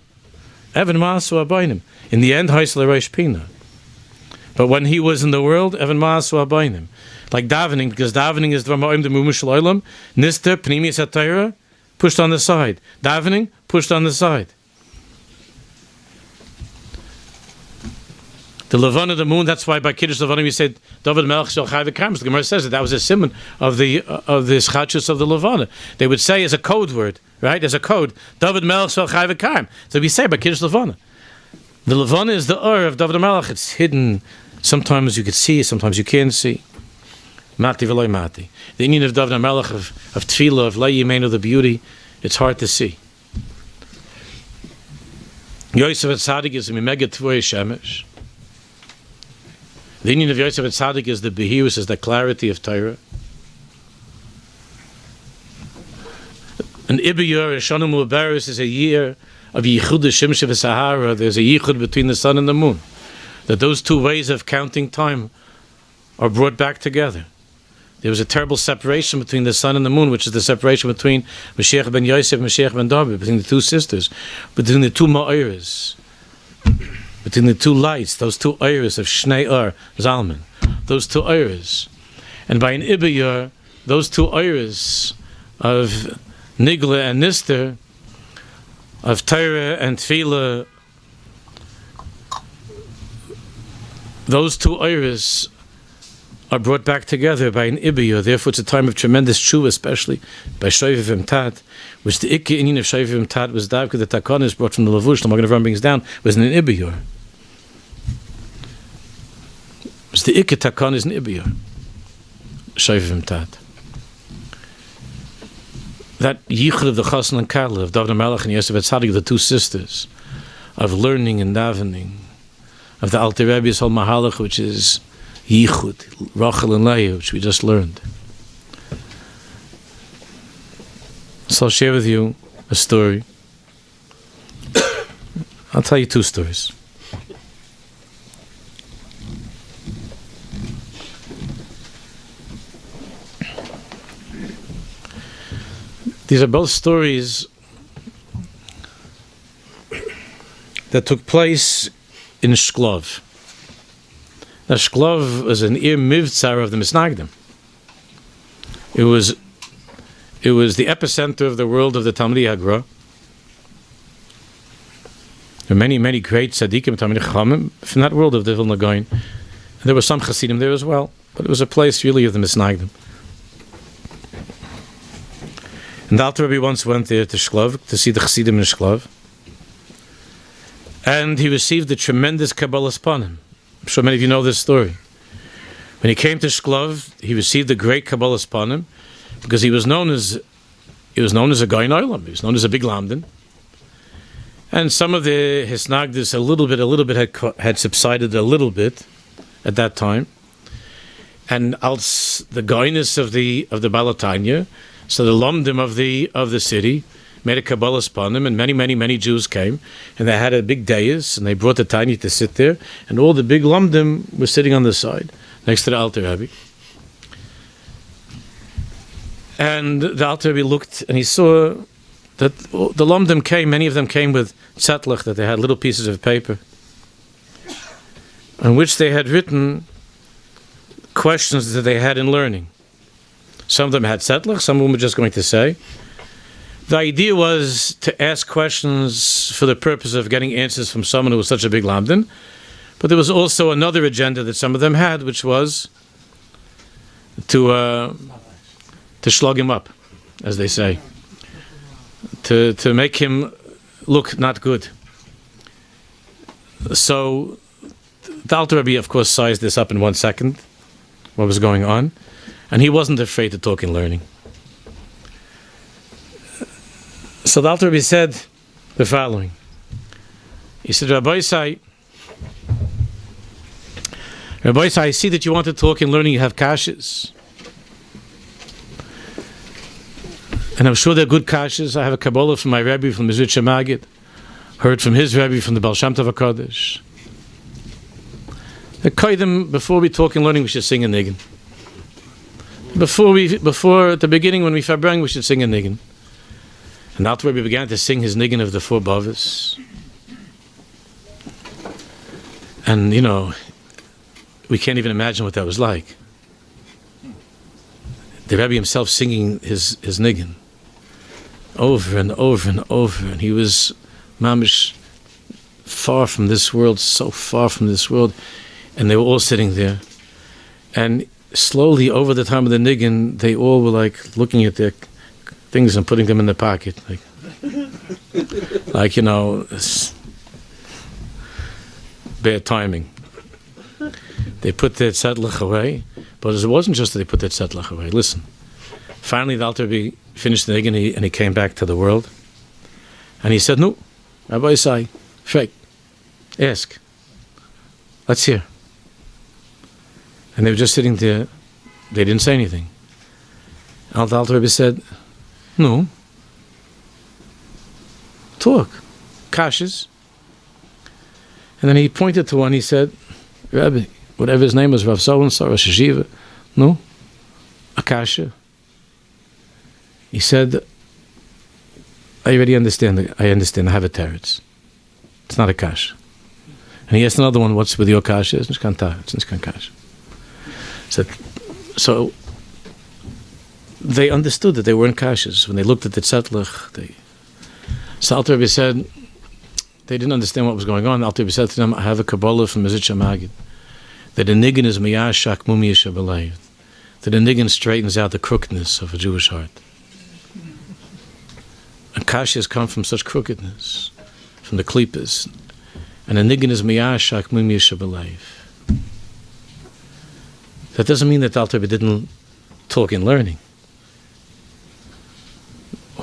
In the end, Haisel Reish Pina. But when he was in the world, Evan Ma'asu Abaynim. Like davening, because davening is the Ma'im the Mumushal Olam. Nistar, Pnimius HaTorah, pushed on the side. Davening, pushed on the side. The Levana, the moon, that's why by Kiddush Levana we said, David Melech Shel Chai V'Karm. The Gemara says that was a simon of the Schachus of the Levana. They would say as a code word, right? As a code, David Melech Shel Chai V'Karm. So we say by Kiddush Levana. The Levana is the of David Melech. It's hidden. Sometimes you could see, sometimes you can't see. Mati v'loy mati. The inyan of David Melech, of Tefillah, of Lay Yimenu, the beauty, it's hard to see. Yosef Tzaddik is a Mimega Tvoy Shemesh. The inyan of Yosef Tzaddik is the behirus, is the clarity of Torah. An Ibiyur, a Shana Mu'abaris, is a year of Yichud Shimshe v'Sahara. There's a Yichud between the sun and the moon. That those 2 ways of counting time are brought back together. There was a terrible separation between the sun and the moon, which is the separation between Mashiach ben Yosef and Mashiach ben David, between the 2 sisters, between the 2 Ma'ayras. Between the 2 lights, those 2 ayres of Shnei Or, Zalman, those 2 ayres. And by an Ibiyur, those 2 ayres of Niglah and Nistar, of Torah and Tefillah, those 2 ayres are brought back together by an Ibiyur. Therefore, it's a time of tremendous tshuva, especially by Shoivim Tat, which the Ikke inyan of Shoivim Tat was Davka, the Takon is brought from the Lavush, the Magen Avraham brings down, was in an Ibiyur. It's the Ikke Takon is an Ibiyur. Shoivim Tat. That Yichud of the Chassan and Kala, of David HaMelech and Yosef Tzaddik, the 2 sisters, of learning and davening, of the Alter Rebbe's whole Mahalach, which is Yichud, Rachel and Leah, which we just learned. So I'll share with you a story. I'll tell you 2 stories. These are both stories that took place in Shklov. Now, Shklov was an Ir Mivtzar of the Misnagdim. It was the epicenter of the world of the Talmidei Hagra. There were many, many great tzaddikim, Talmidei Chachamim from that world of the Vilna Gaon. And there were some Hasidim there as well, but it was a place really of the Misnagdim. And the Alter Rebbe once went there to Shklov to see the Hasidim in Shklov, and he received a tremendous Kabbalas Panim. I'm sure many of you know this story. When he came to Shklov, he received a great Kabbalas Panim because he was known as a Goyin Olam. He was known as a big Lamdan. And some of the Hisnagdis a little bit had subsided a little bit at that time. And als the Goyiness of the Baal Hatanya, so the Lamdim of the city made a Kabbalas Panim, and many Jews came, and they had a big dais, and they brought the Tanya to sit there, and all the big Lamdim were sitting on the side, next to the Alter Rebbe. And the Alter Rebbe looked, and he saw that the Lamdim came, many of them came with tzetlach, that they had little pieces of paper, on which they had written questions that they had in learning. Some of them had tzetlach, some of them were just going to say. The idea was to ask questions for the purpose of getting answers from someone who was such a big Lamdan, but there was also another agenda that some of them had, which was to slug him up, as they say, to make him look not good. So the Alter Rebbe, of course, sized this up in 1 second, what was going on, and he wasn't afraid to talk in learning. So the Alter Rebbe said the following. He said, Rabbi, I see that you want to talk in learning, you have kashas. And I'm sure they're good kashas. I have a Kabbalah from my Rabbi, from the Mizrit Shemagid, heard from his Rabbi, from the Baal Shem Tov HaKadosh. Before we talk in learning, we should sing a niggin. Before at the beginning, when we farbring, we should sing a niggin. And Alter Rebbe began to sing his niggin of the 4 bavas. And, we can't even imagine what that was like. The Rebbe himself singing his niggin over and over and over. And he was mamish far from this world, so far from this world. And they were all sitting there. And slowly, over the time of the niggin, they all were like looking at their things and putting them in the pocket, like bad timing. They put their tzedlach away, but it wasn't just that they put their tzedlach away. Listen, finally the Alter Rebbe finished the niggin and he came back to the world, and he said, "No, Rabbi Isai, fake, ask, let's hear." And they were just sitting there; they didn't say anything. And the Alter Rebbe said, "No, talk, kashas." And then he pointed to one. He said, "Rabbi, whatever his name was, Rav so-and-so, Rosh Hashiva, no, a kasha." He said, "I already understand. I understand. I have a teretz. It's not a kasha." And he asked another one, "What's with your kasha?" It's not teretz. It's not kasha. So they understood that they weren't kashas when they looked at the tzedlach. So Alter Rebbe said they didn't understand what was going on. Alter Rebbe said to them, "I have a Kabbalah from Mizrit Shemagid that a niggin is miyashak mumi yishabelayv, that a niggin straightens out the crookedness of a Jewish heart. And kashas come from such crookedness, from the klipas, and a niggin is miyashak mumi yishabelayv." That doesn't mean that Alter Rebbe didn't talk in learning.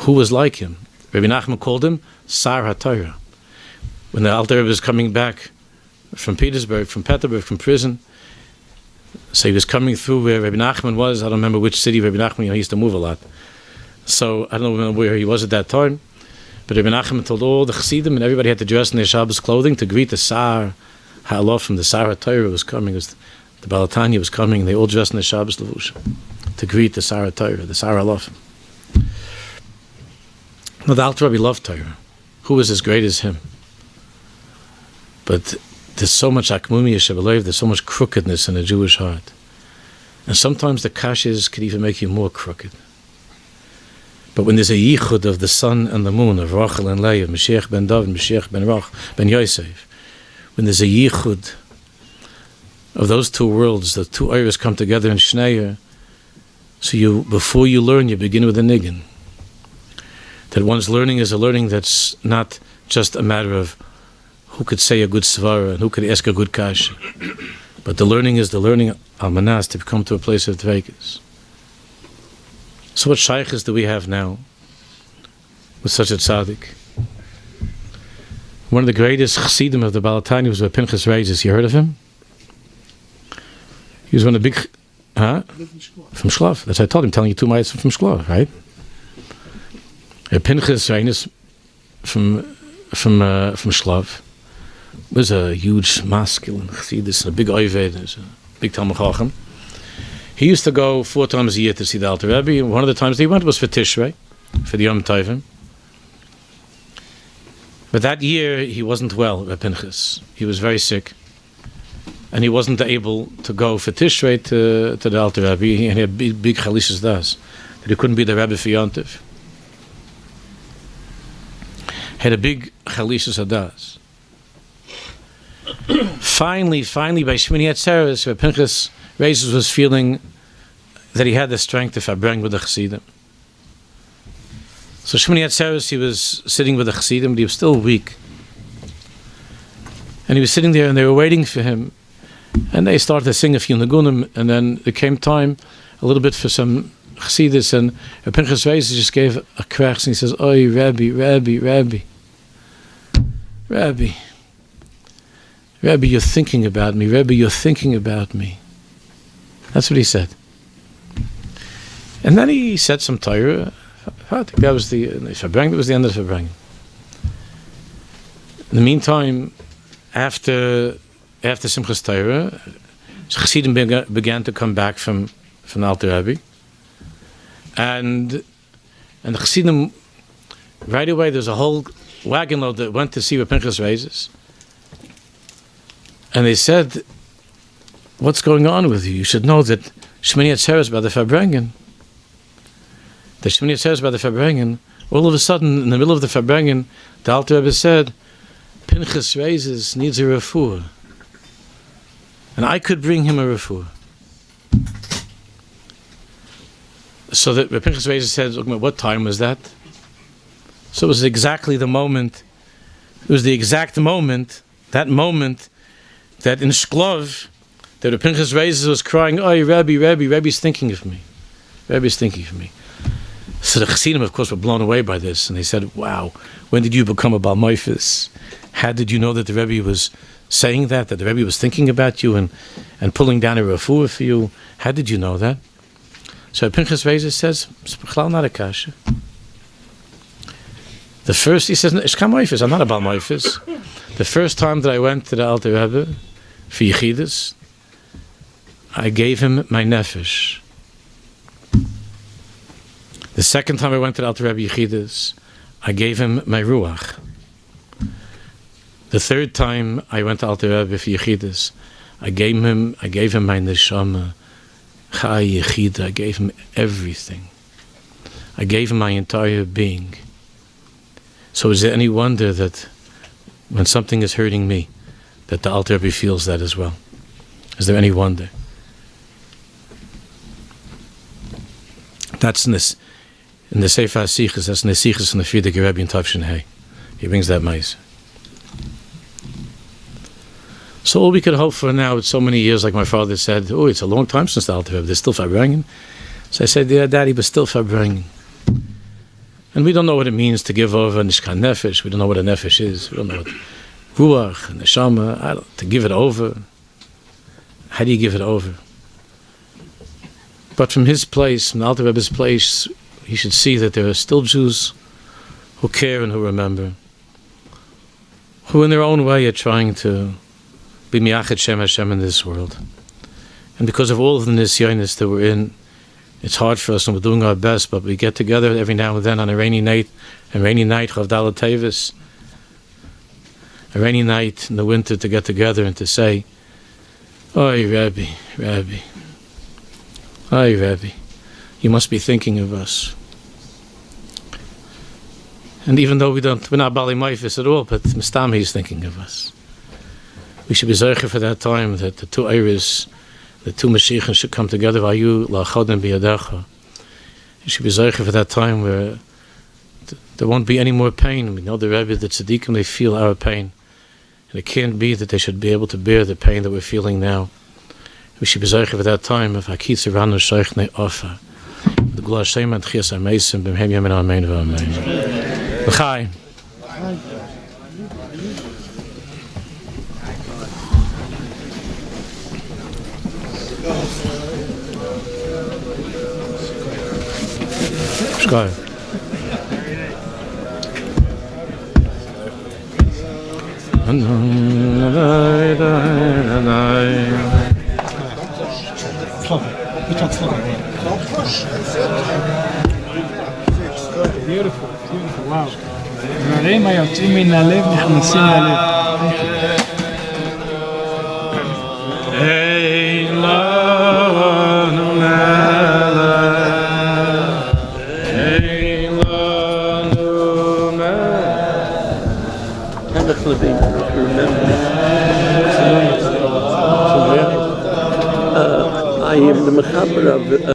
Who was like him? Rabbi Nachman called him Sar HaTorah. When the Alter Rebbe was coming back from Petersburg, from prison, so he was coming through where Rabbi Nachman was. I don't remember which city Rabbi Nachman, he used to move a lot. So I don't know where he was at that time. But Rabbi Nachman told all the Chassidim, and everybody had to dress in their Shabbos clothing to greet the Sar HaLof from the Sar HaTorah was coming. The Baal Hatanya was coming, and they all dressed in their Shabbos levush to greet the Sar HaTorah, the Sar HaLof. Now, the Alter Rebbe loved Torah. Who was as great as him? But there's so much akmumi yeshabalev, there's so much crookedness in a Jewish heart. And sometimes the kashas could even make you more crooked. But when there's a yichud of the sun and the moon, of Rachel and Leah, of Mashiach ben David, Mashiach ben Yosef, when there's a yichud of those two worlds, the two ayahs come together in Shneir, so before you learn, you begin with a niggin. That one's learning is a learning that's not just a matter of who could say a good svara and who could ask a good kasha. But the learning is the learning al-manas to come to a place of dveikus. So what shaykhs do we have now with such a tzaddik? One of the greatest chassidim of the Baal Hatanya was Rabbi Pinchas Reizes. You heard of him? He was one of the big... From Shlav. That's what I told him, telling you 2 miles from Shlav, right? Pinchas Reizes from Shlav was a huge masculine chassidus, a big oived, a big Talmud Chacham. He used to go 4 times a year to see the Alter Rebbe, and one of the times he went was for Tishrei, for the Yom Tovim. But that year he wasn't well, Rabbi Pinchas. He was very sick, and he wasn't able to go for Tishrei to the Alter Rebbe. He had big chalishas das, that he couldn't be the Rebbe for Yontif. Had a big chalishas das. Finally, by Shmini Atzeres, Rabbi Pinchas Reizes was feeling that he had the strength to bring with the Chassidim. So Shmini Atzeres, he was sitting with the Chassidim, but he was still weak. And he was sitting there, and they were waiting for him. And they started to sing a few Nagunim, and then there came time a little bit for some Chassidus, and Pinchas Reizes just gave a crach, and he says, "Oi, Rabbi, you're thinking about me. Rabbi, you're thinking about me." That's what he said. And then he said some Torah. I think that was the Fabrengen. That was the end of the Fabrengen. In the meantime, after Simchas Torah, Chassidim began to come back from the Alter Rebbe, and the Chassidim, right away, there's a whole wagon load that went to see what Pinchas Reizes. And they said, "What's going on with you? You should know that Shmini Atzeres by the Fabrengen." The Shmini Atzeres by the Fabrengen, all of a sudden, in the middle of the Fabrengen, the Alter Rebbe said, "Pinchas Reizes needs a refuah. And I could bring him a refuah." So that Pinchas Reizes said, "What time was that?" So it was exactly the moment, that in Shklov, that Pinchas Reizes was crying, "Oh, Rabbi's thinking of me. Rabbi's thinking of me." So the Chassidim, of course, were blown away by this, and they said, "Wow, when did you become a Baal Moifis? How did you know that the Rebbe was saying that the Rebbe was thinking about you and pulling down a refuah for you? How did you know that?" So Pinchas Reizes says, "It's not a kasha." The first, he says, "Ishkam Moifis, I'm not a Baal Moifis." The first time that I went to the Alter Rebbe for Yechidus, I gave him my nefesh. The second time I went to the Alter Rebbe Yechidus, I gave him my ruach. The third time I went to Alter Rebbe for Yechidus, I gave him my neshama, chai yechida. I gave him everything. I gave him my entire being. So is there any wonder that when something is hurting me, that the Alter Rebbe feels that as well? Is there any wonder? That's in the Sefer HaSichos, that's in the Sichos from the Frierdiker Rebbe in Tavshin Hey. He brings that mice. So all we could hope for now, it's so many years, like my father said, "Oh, it's a long time since the Alter Rebbe, there's still Fabrengen." So I said, "Yeah, Daddy, but still Fabrengen." And we don't know what it means to give over Nishkan Nefesh. We don't know what a Nefesh is. We don't know what Ruach, Neshama, to give it over. How do you give it over? But from his place, from the Alter Rebbe's place, he should see that there are still Jews who care and who remember, who in their own way are trying to be Mi'achet Shem Hashem in this world. And because of all of the Nisyonis that we're in, It's hard for us, and we're doing our best, but we get together every now and then on a rainy night, Chavdala Tevis, a rainy night in the winter, to get together and to say, "Oy, Rabbi, oy, Rabbi, you must be thinking of us." And even though we're not Bali Maifis at all, but Mistam, he's thinking of us. We should be zeicher for that time that the two Eiris, the two Mashiachs should come together. Vayu la'chodim biyadecha. You should be zeicher for that time where there won't be any more pain. We know the Rebbe, the tzaddikim, they feel our pain, and it can't be that they should be able to bear the pain that we're feeling now. We should be zeicher for that time of Hakitz Ranu Sheichne Ofa. The Gula Hashem and Chias Ameisim B'Hem Yemen Amen V'Amen. L'chaim. Schreiben. Beautiful, wow. דברים היוצאים מן הלב נכנסים ללב. I am the mechaber of